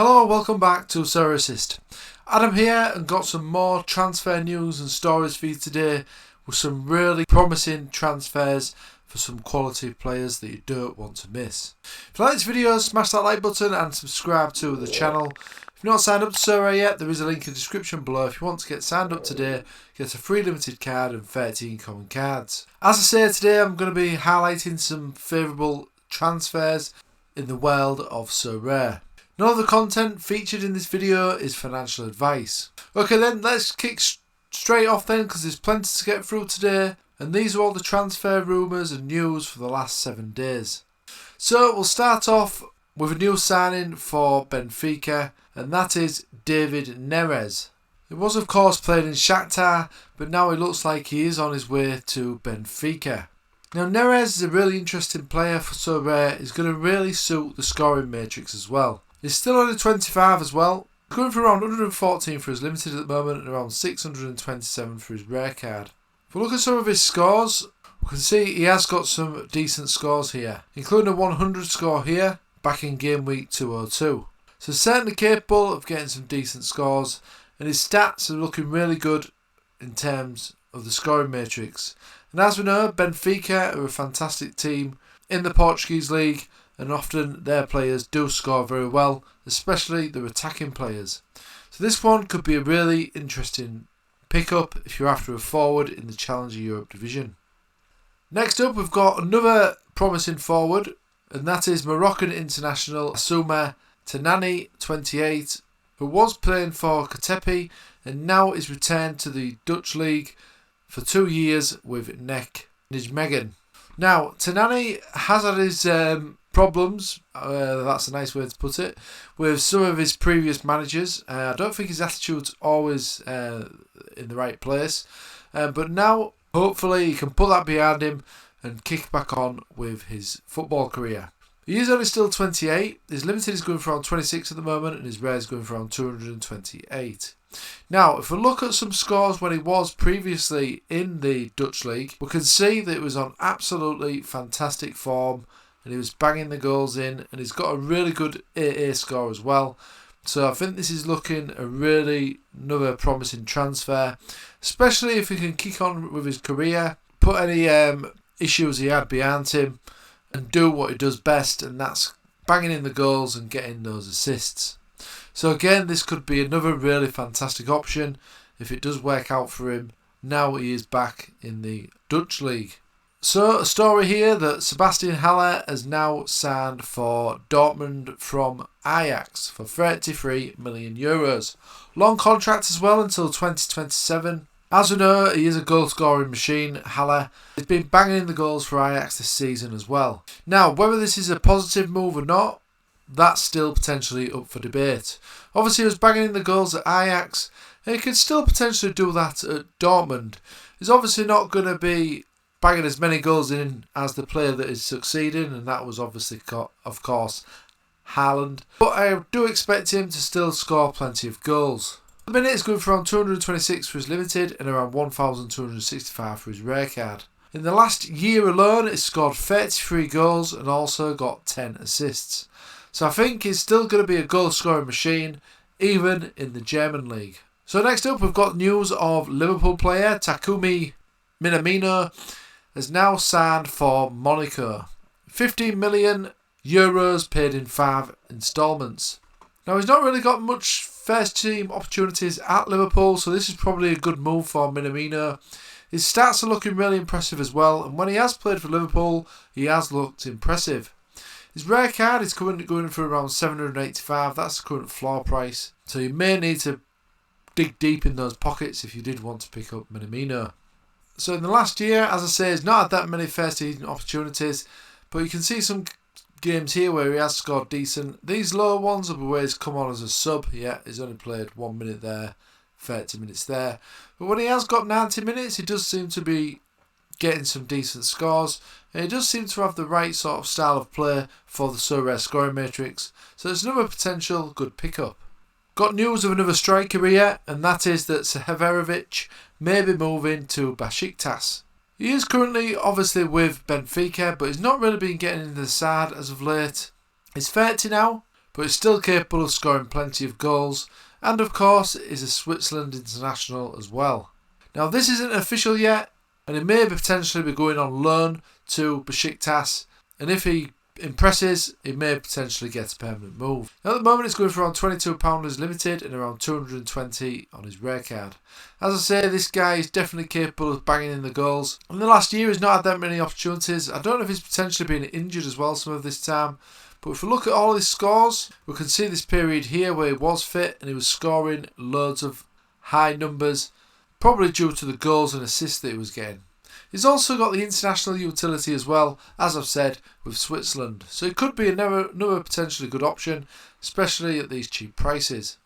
Hello, welcome back to Sorare Assist. Adam here and got some more transfer news and stories for you today with some really promising transfers for some quality players that you don't want to miss. If you like this video, smash that like button and subscribe to the channel. If you're not signed up to Sorare yet, there is a link in the description below. If you want to get signed up today, get a free limited card and 13 common cards. As I say today, I'm going to be highlighting some favourable transfers in the world of Sorare. None of the content featured in this video is financial advice. Okay then, let's kick straight off then, because there's plenty to get through today, and these are all the transfer rumours and news for the last 7 days. So we'll start off with a new signing for Benfica, and that is David Neres. He was of course playing in Shakhtar, but now it looks like he is on his way to Benfica. Now Neres is a really interesting player for Sorare. He's going to really suit the scoring matrix as well. He's still only 25 as well. He's going for around 114 for his limited at the moment and around 627 for his rare card. If we look at some of his scores, we can see he has got some decent scores here, including a 100 score here back in game week 202. So certainly capable of getting some decent scores, and his stats are looking really good in terms of the scoring matrix. And as we know, Benfica are a fantastic team in the Portuguese league, and often their players do score very well, especially their attacking players. So this one could be a really interesting pickup if you're after a forward in the Challenger Europe division. Next up, we've got another promising forward, and that is Moroccan international Assouma Tanani, 28, who was playing for Katepi and now is returned to the Dutch league for 2 years with NEC Nijmegen. Now, Tanani has had his problems, that's a nice way to put it, with some of his previous managers. I don't think his attitude's always in the right place, but now hopefully he can put that behind him and kick back on with his football career. He is only still 28, his limited is going for around 26 at the moment, and his rare is going for around 228. Now, if we look at some scores when he was previously in the Dutch league, we can see that it was on absolutely fantastic form, and he was banging the goals in, and he's got a really good AA score as well. So I think this is looking another promising transfer, especially if he can kick on with his career, put any issues he had behind him, and do what he does best, and that's banging in the goals and getting those assists. So again, this could be another really fantastic option if it does work out for him now he is back in the Dutch league. So a story here that Sebastian Haller has now signed for Dortmund from Ajax for €33 million. Long contract as well until 2027. As we know, he is a goal scoring machine, Haller. He's been banging in the goals for Ajax this season as well. Now, whether this is a positive move or not, that's still potentially up for debate. Obviously, he was banging in the goals at Ajax, and he could still potentially do that at Dortmund. He's obviously not going to be banging as many goals in as the player that is succeeding, and that was obviously, of course, Haaland. But I do expect him to still score plenty of goals. At the minute, he's going for around 226 for his limited and around 1,265 for his rare card. In the last year alone, he's scored 33 goals and also got 10 assists. So I think he's still going to be a goal scoring machine, even in the German league. So next up, we've got news of Liverpool player Takumi Minamino has now signed for Monaco. €15 million paid in 5 instalments. Now, he's not really got much first team opportunities at Liverpool, so this is probably a good move for Minamino. His stats are looking really impressive as well, and when he has played for Liverpool, he has looked impressive. His rare card is currently going for around 785, that's the current floor price, so you may need to dig deep in those pockets if you did want to pick up Minamino. So in the last year, as I say, he's not had that many first team opportunities, but you can see some games here where he has scored decent. These lower ones are where he's come on as a sub. Yeah, he's only played 1 minute there, 30 minutes there. But when he has got 90 minutes, he does seem to be getting some decent scores, and he does seem to have the right sort of style of play for the Sorare scoring matrix. So it's another potential good pickup. Got news of another striker here, and that is that Seheverovic may be moving to Besiktas. He is currently obviously with Benfica, but he's not really been getting into the side as of late. He's 30 now, but is still capable of scoring plenty of goals, and of course is a Switzerland international as well. Now this isn't official yet, and he may potentially be going on loan to Besiktas, and if he impresses, he may potentially get a permanent move. Now at the moment it's going for around £22 as limited and around 220 on his rare card. As I say, this guy is definitely capable of banging in the goals. In the last year he's not had that many opportunities. I don't know if he's potentially been injured as well some of this time. But if we look at all his scores, we can see this period here where he was fit and he was scoring loads of high numbers, probably due to the goals and assists that he was getting. He's also got the international utility as well, as I've said, with Switzerland. So it could be another potentially good option, especially at these cheap prices.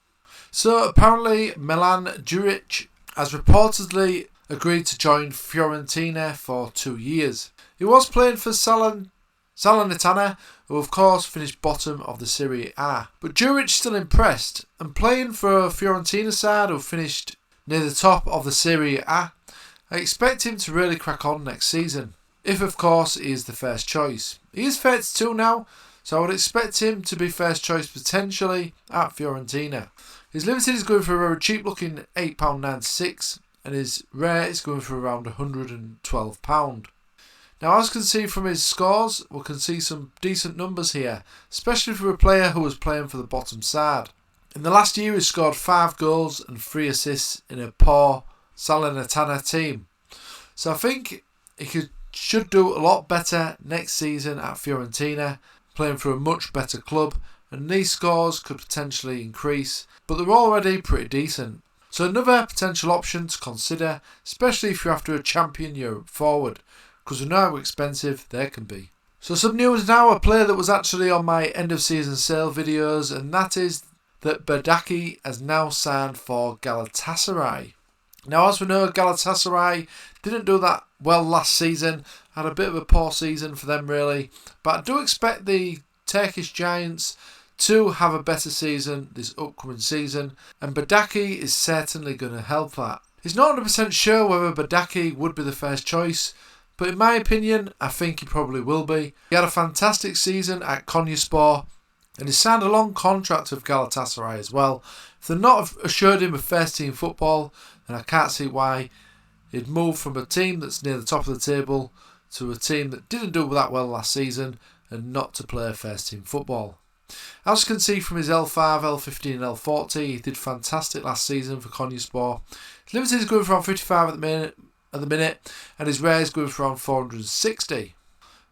So apparently Milan Djuric has reportedly agreed to join Fiorentina for 2 years. He was playing for Salernitana, who of course finished bottom of the Serie A. But Djuric still impressed, and playing for a Fiorentina side who finished near the top of the Serie A, I expect him to really crack on next season, if of course he is the first choice. He is 32 now, so I would expect him to be first choice potentially at Fiorentina. His limited is going for a very cheap looking £8.96, and his rare is going for around £112. Now as you can see from his scores, we can see some decent numbers here, especially for a player who was playing for the bottom side. In the last year he scored 5 goals and 3 assists in a poor Salernitana team. So I think he should do a lot better next season at Fiorentina, playing for a much better club, and these scores could potentially increase, but they're already pretty decent. So another potential option to consider, especially if you're after a champion Europe forward, because we know how expensive they can be. So some news now, a player that was actually on my end of season sale videos, and that is that Bardaki has now signed for Galatasaray. Now as we know, Galatasaray didn't do that well last season, had a bit of a poor season for them really, but I do expect the Turkish Giants to have a better season this upcoming season, and Bardaki is certainly going to help that. He's not 100% sure whether Bardaki would be the first choice, but in my opinion I think he probably will be. He had a fantastic season at Konyaspor, and he signed a long contract with Galatasaray as well. If they're not assured him of first team football, then I can't see why he'd move from a team that's near the top of the table to a team that didn't do that well last season and not to play first team football. As you can see from his L5, L15 and L40, he did fantastic last season for Konyaspor. His limited is going for around 55 at the minute, and his rare is going for around 460. In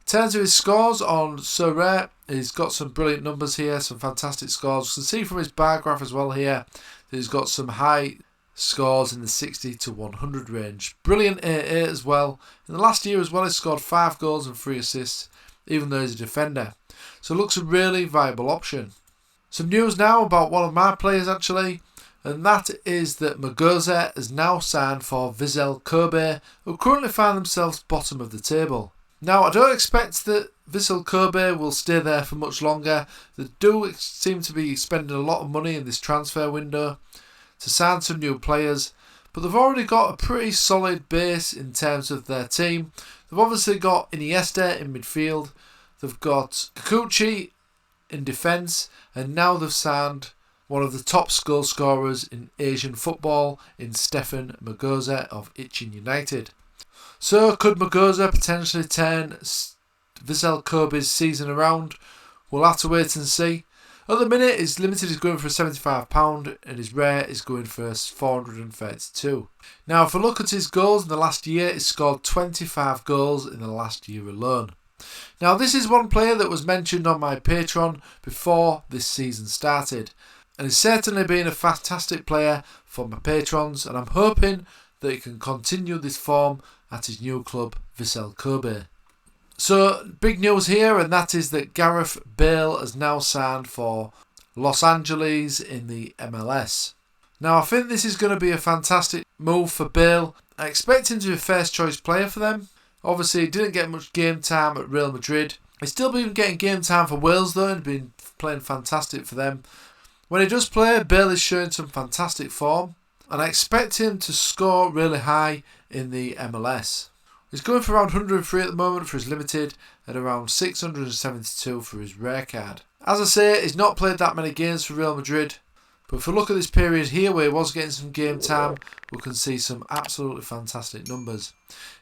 terms of his scores on Sorare, he's got some brilliant numbers here, some fantastic scores. You can see from his bar graph as well here that he's got some high scores in the 60 to 100 range. Brilliant 8-8 as well. In the last year as well, he's scored 5 goals and 3 assists, even though he's a defender. So it looks a really viable option. Some news now about one of my players actually, and that is that Muguruza has now signed for Vissel Kobe, who currently find themselves bottom of the table. Now I don't expect that Vissel Kobe will stay there for much longer. They do seem to be spending a lot of money in this transfer window to sign some new players, but they've already got a pretty solid base in terms of their team. They've obviously got Iniesta in midfield, they've got Kikuchi in defence, and now they've signed one of the top goal scorers in Asian football in Stefan Muguruza of Ichin United. So could Muguruza potentially turn Vissel Kobe's season around? We'll have to wait and see. At the minute, his limited is going for £75 and his rare is going for 432. Now, if we look at his goals in the last year, he's scored 25 goals in the last year alone. Now, this is one player that was mentioned on my Patreon before this season started, and he's certainly been a fantastic player for my patrons, and I'm hoping that he can continue this form at his new club, Vissel Kobe. So, big news here, and that is that Gareth Bale has now signed for Los Angeles in the MLS. Now, I think this is going to be a fantastic move for Bale. I expect him to be a first choice player for them. Obviously, he didn't get much game time at Real Madrid. He's still been getting game time for Wales though, and been playing fantastic for them. When he does play, Bale is showing some fantastic form, and I expect him to score really high in the MLS. He's going for around 103 at the moment for his limited and around 672 for his rare card. As I say, he's not played that many games for Real Madrid, but if we look at this period here where he was getting some game time, we can see some absolutely fantastic numbers.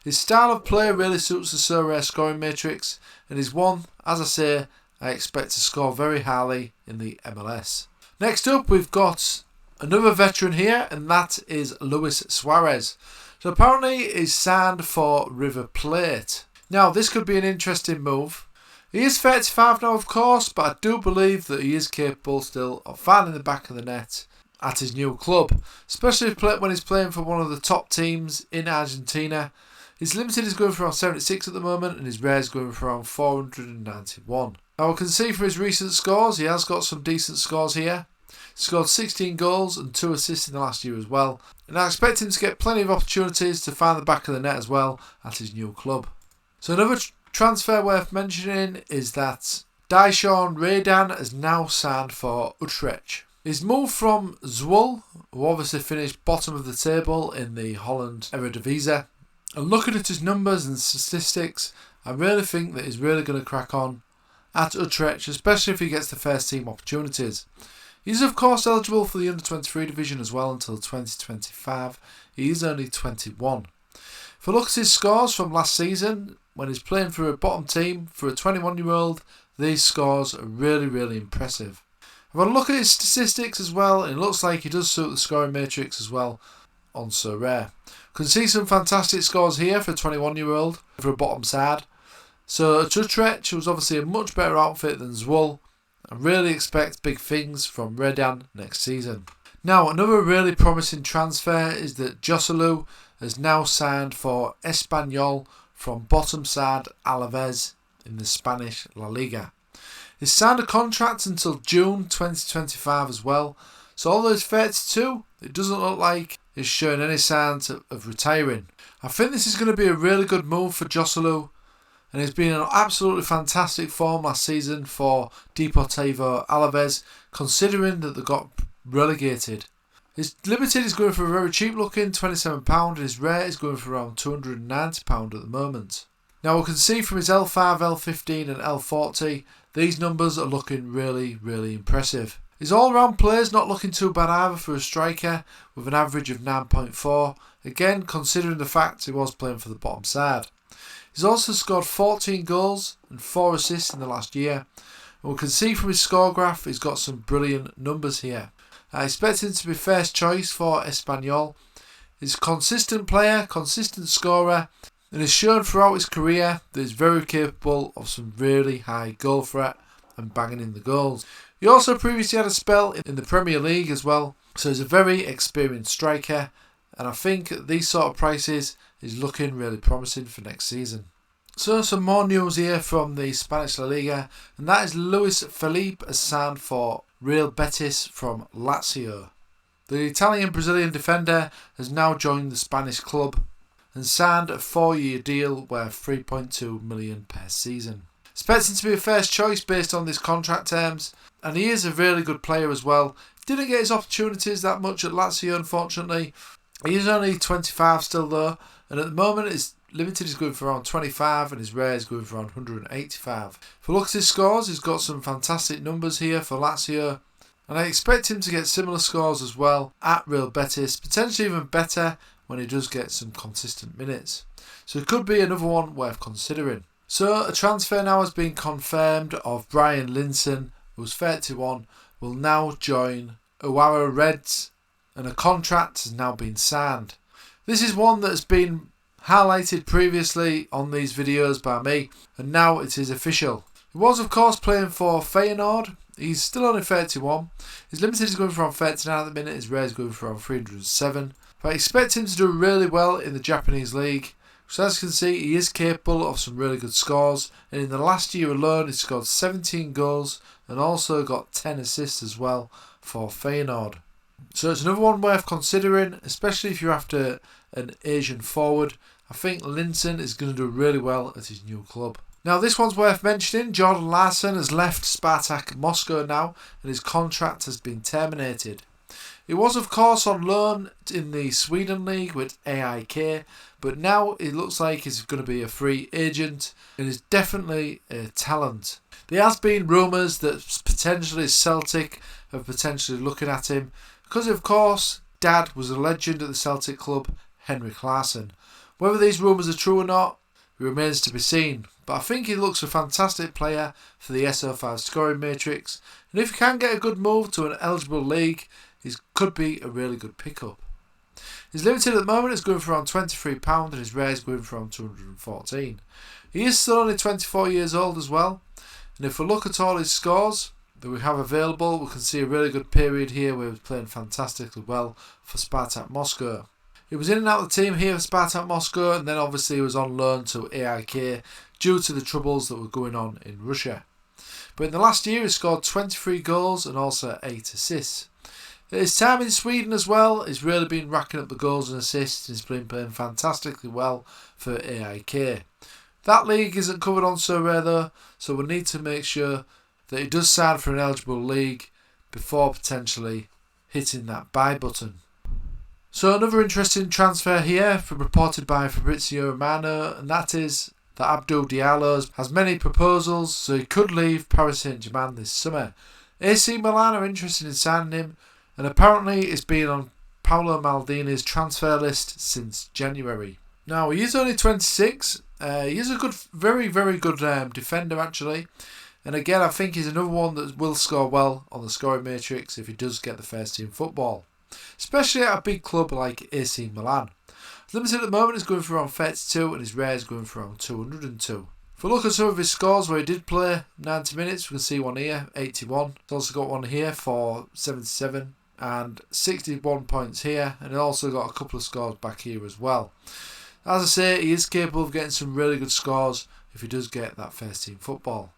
His style of play really suits the Sorare scoring matrix, and he's one, as I say, I expect to score very highly in the MLS. Next up, we've got another veteran here, and that is Luis Suarez. So apparently he's signed for River Plate. Now this could be an interesting move. He is 35 now, of course, but I do believe that he is capable still of finding the back of the net at his new club, especially when he's playing for one of the top teams in Argentina. His limited is going for around 76 at the moment, and his rare is going for around 491. Now we can see from his recent scores, he has got some decent scores here. He scored 16 goals and 2 assists in the last year as well, and I expect him to get plenty of opportunities to find the back of the net as well at his new club. So another transfer worth mentioning is that Dijsselson Redan has now signed for Utrecht. He's moved from Zwolle, who obviously finished bottom of the table in the Holland Eredivisie, and looking at his numbers and statistics, I really think that he's really going to crack on at Utrecht, especially if he gets the first team opportunities. He's of course eligible for the under-23 division as well until 2025. He is only 21. If we look at his scores from last season, when he's playing for a bottom team, for a 21-year-old, these scores are really impressive. If I look at his statistics as well, it looks like he does suit the scoring matrix as well on Sorare. Can see some fantastic scores here for a 21-year-old for a bottom side. So at Utrecht was obviously a much better outfit than Zwolle. I really expect big things from Redan next season. Now another really promising transfer is that Joselu has now signed for Espanyol from bottom side Alaves in the Spanish La Liga. He's signed a contract until June 2025 as well, so although he's 32, it doesn't look like he's showing any signs of retiring. I think this is going to be a really good move for Joselu, and he's been in absolutely fantastic form last season for Deportivo Alaves, considering that they got relegated. His limited is going for a very cheap looking £27 and his rare is going for around £290 at the moment. Now we can see from his L5, L15 and L40, these numbers are looking really impressive. His all-round play is not looking too bad either for a striker, with an average of 9.4, again considering the fact he was playing for the bottom side. He's also scored 14 goals and 4 assists in the last year, and we can see from his score graph he's got some brilliant numbers here. I expect him to be first choice for Espanyol. He's a consistent player, consistent scorer, and has shown throughout his career that he's very capable of some really high goal threat and banging in the goals. He also previously had a spell in the Premier League as well, so he's a very experienced striker, and I think at these sort of prices is looking really promising for next season. So some more news here from the Spanish La Liga, and that is Luis Felipe has signed for Real Betis from Lazio. The Italian-Brazilian defender has now joined the Spanish club and signed a 4-year deal worth $3.2 million per season. Expecting to be a first choice based on these contract terms, and he is a really good player as well. Didn't get his opportunities that much at Lazio, unfortunately. He is only 25 still though, and at the moment his limited is going for around 25 and his rare is going for around 185. If we look at his scores, he's got some fantastic numbers here for Lazio, and I expect him to get similar scores as well at Real Betis, potentially even better when he does get some consistent minutes. So it could be another one worth considering. So a transfer now has been confirmed of Brian Linson, who's 31, will now join Owara Reds, and a contract has now been signed. This is one that has been highlighted previously on these videos by me, and now it is official. He was of course playing for Feyenoord. He's still only 31. His limited is going for around 39 at the minute, his rare is going for around 307. But I expect him to do really well in the Japanese league. So as you can see, he is capable of some really good scores, and in the last year alone he scored 17 goals and also got 10 assists as well for Feyenoord. So it's another one worth considering, especially if you're after an Asian forward. I think Linson is going to do really well at his new club. Now this one's worth mentioning. Jordan Larsson has left Spartak Moscow now, and his contract has been terminated. He was of course on loan in the Sweden League with AIK, but now it looks like he's going to be a free agent and is definitely a talent. There has been rumours that potentially Celtic are potentially looking at him because, of course, Dad was a legend at the Celtic club, Henrik Larsson. Whether these rumours are true or not, it remains to be seen, but I think he looks a fantastic player for the SO5 scoring matrix, and if he can get a good move to an eligible league, he could be a really good pickup. His limited at the moment is going for around £23 and his rare is going for around £214. He is still only 24 years old as well, and if we look at all his scores that we have available, we can see a really good period here where he was playing fantastically well for Spartak Moscow. He was in and out of the team here for Spartak Moscow, and then obviously he was on loan to AIK due to the troubles that were going on in Russia. But in the last year he scored 23 goals and also 8 assists. His time in Sweden as well, he's really been racking up the goals and assists. He's been playing fantastically well for AIK. That league isn't covered on Sorare though, so we need to make sure that he does sign for an eligible league before potentially hitting that buy button. So another interesting transfer here reported by Fabrizio Romano, and that is that Abdul Diallo has many proposals, so he could leave Paris Saint-Germain this summer. AC Milan are interested in signing him, and apparently it's been on Paolo Maldini's transfer list since January. Now he is only 26, he is a good, very good defender actually, and again I think he's another one that will score well on the scoring matrix if he does get the first team football, especially at a big club like AC Milan. His limited at the moment is going for around 32 and his rare is going for around 202. If we look at some of his scores where he did play 90 minutes, we can see one here, 81. He's also got one here for 77 and 61 points here, and he also got a couple of scores back here as well. As I say, he is capable of getting some really good scores if he does get that first team football.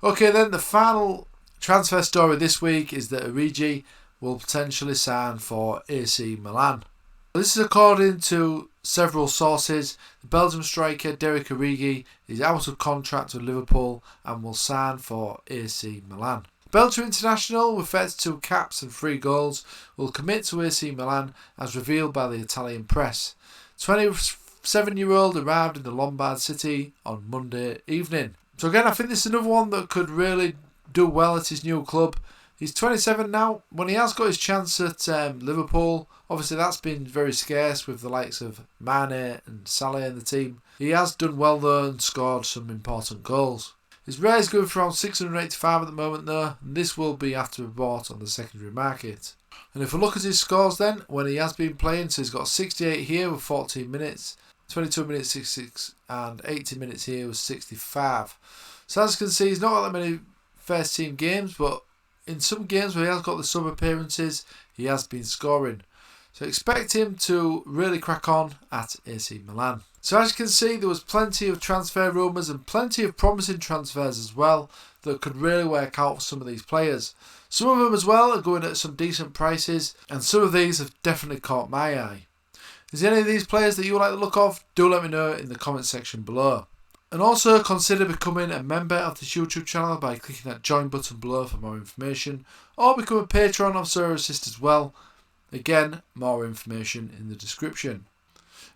Okay then, the final transfer story this week is that Origi will potentially sign for AC Milan. This is according to several sources. The Belgium striker Derek Origi is out of contract with Liverpool and will sign for AC Milan. Belgium international with 32 caps and 3 goals will commit to AC Milan as revealed by the Italian press. 27-year-old arrived in the Lombard city on Monday evening. So again, I think this is another one that could really do well at his new club. He's 27 now. When he has got his chance at Liverpool, obviously that's been very scarce with the likes of Mane and Salah in the team. He has done well though and scored some important goals. His rare is going for around 685 at the moment though, and this will be after a bought on the secondary market. And if we look at his scores then, when he has been playing, so he's got 68 here with 14 minutes, 22 minutes 66 and 80 minutes here with 65. So as you can see, he's not got that many first team games, but in some games where he has got the sub appearances, he has been scoring. So expect him to really crack on at AC Milan. So as you can see, there was plenty of transfer rumours and plenty of promising transfers as well that could really work out for some of these players. Some of them as well are going at some decent prices, and some of these have definitely caught my eye. Is there any of these players that you like the look of? Do let me know in the comment section below. And also consider becoming a member of this YouTube channel by clicking that join button below for more information, or become a patron of Sorare Assist as well. Again, more information in the description.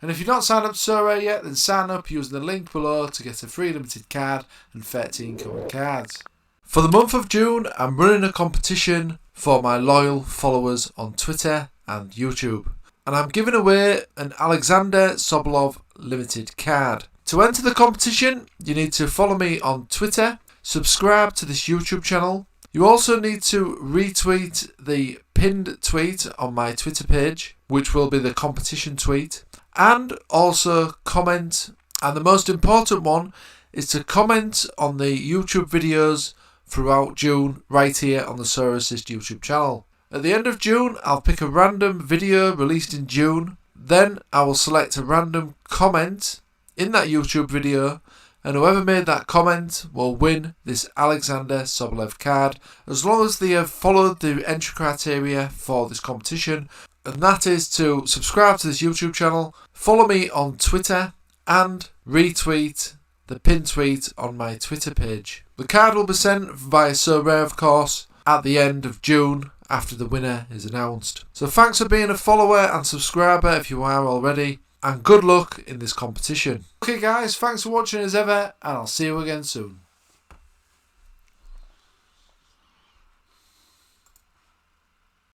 And if you're not signed up to Sorare yet, then sign up using the link below to get a free limited card and 13 common cards. For the month of June, I'm running a competition for my loyal followers on Twitter and YouTube. And I'm giving away an Alexander Sobolov limited card. To enter the competition, you need to follow me on Twitter, subscribe to this YouTube channel. You also need to retweet the pinned tweet on my Twitter page, which will be the competition tweet, and also comment. And the most important one is to comment on the YouTube videos throughout June right here on the Sorare Assist YouTube channel. At the end of June, I'll pick a random video released in June. Then I will select a random comment in that YouTube video, and whoever made that comment will win this Alexander Sobolov card, as long as they have followed the entry criteria for this competition, and that is to subscribe to this YouTube channel, follow me on Twitter, and retweet the pinned tweet on my Twitter page. The card will be sent via Sorare, of course, at the end of June after the winner is announced. So thanks for being a follower and subscriber if you are already, and good luck in this competition. Okay guys, thanks for watching as ever, and I'll see you again soon.